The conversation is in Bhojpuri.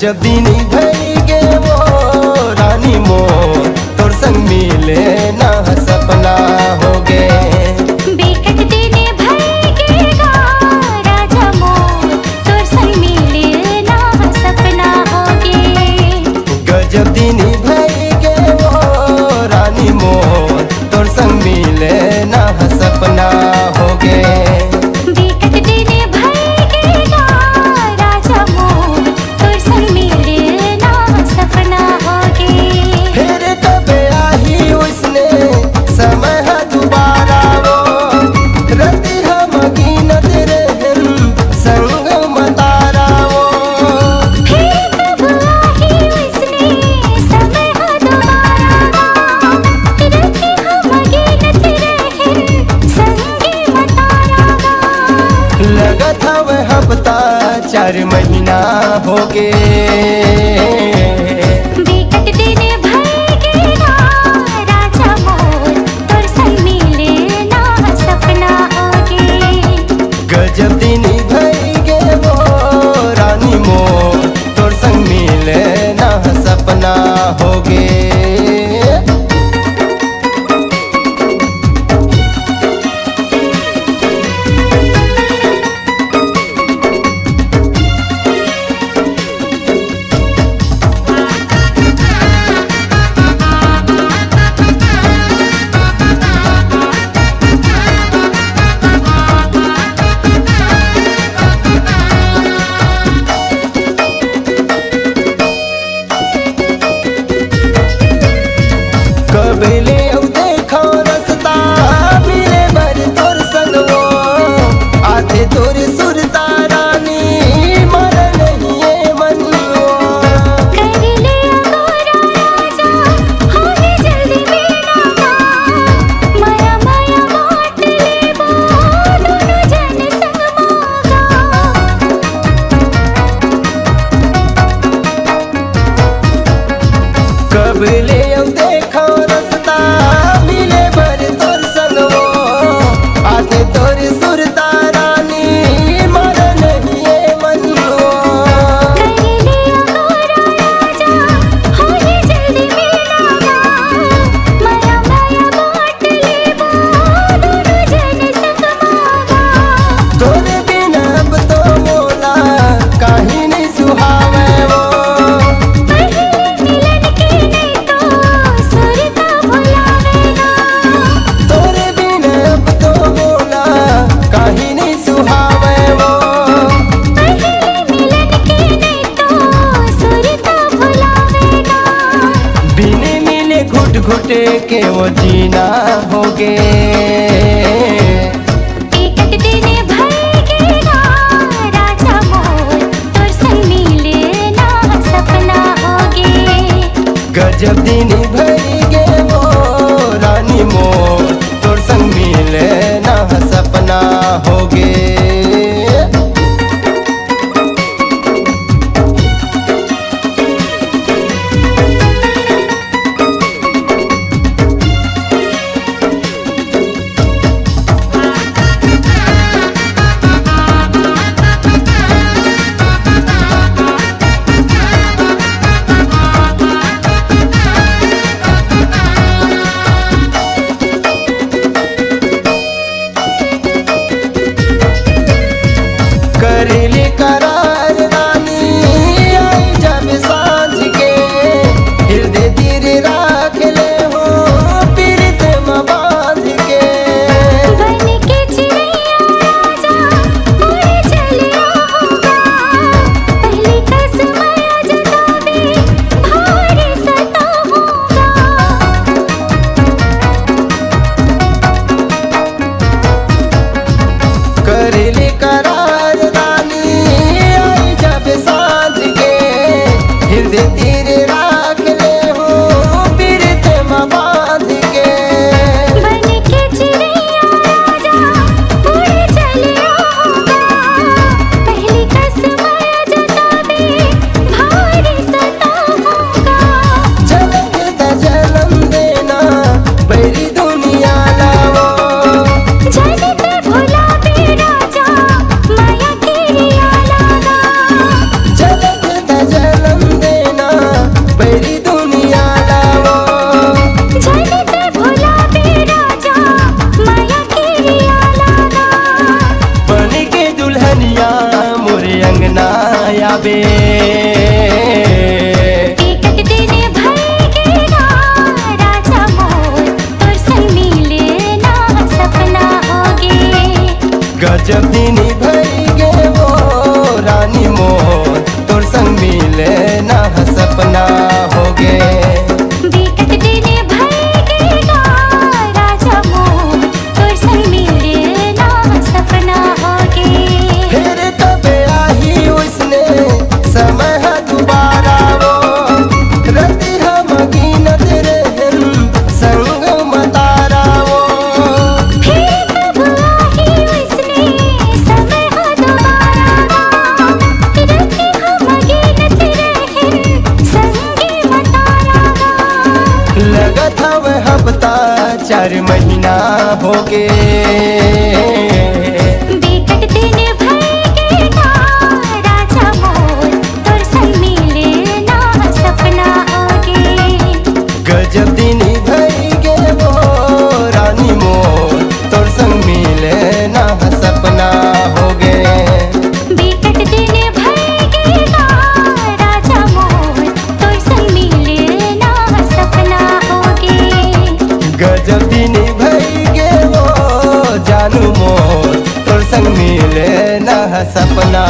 गजब दिन भई गे वो रानी मोर तोर संग मिले ना सपना हो गे। बेकट दिन भई गे गा राजा मोर तोर संग मिले ना सपना हो गे। गजब दिन भई गे वो रानी मोर तोर संग मिले ना सपना हो गे। हफ्ता 4 महीना हो गे। बेकट दिन भई गे गा राजा मोर तोर संग मिले ना सपना हो गे। गजब दिन भई गे वो रानी मोर तोर संग मिले ना सपना हो गे। कबले देखो रस्ता मिले बर तोर संगवो आधे तोर सुरता रानी मर नहीं है मनवो। कर ले अगोरा राजा हो ही जल्दी बेड़ा माया माया बांट लेबो दोनों जन संग मागा। कबले देखो रस्ता मिले बर तोर संगवो आधे तोर सुरता रानी मर नहीं है मनवो। कर ले अगोरा राजा हो ही जल्दी बेड़ा माया माया बांट लेबो दोनों जन संग मागा। तोरे बिना अब तो मोला काहे नहीं सुहावे वो। तोरे बिना अब तो मोला काहे नहीं सुहावे वो। बिने मिले घुट घुटे के वो जीना हो गे। बेकट दिन भई गे गा राजा मोर तोर संग मिले ना सपना हो गे। गजब दिन भई गे वो रानी मोर तोर संग मिले ना सपना हो गे। 4 महीना हो गे बिकट दिन भइगे ना राजा मोर तोर संग मिले ना सपना होगे गजब दिन भइगे वो रानी मोर तोर संग मिले ना सपना हो गे बिकट दिन भइगे ना राजा मोर तोर संग मिले ना सपना होगे गजब दिन भइगे वो जानू मोर तोर संग मिले ना सपना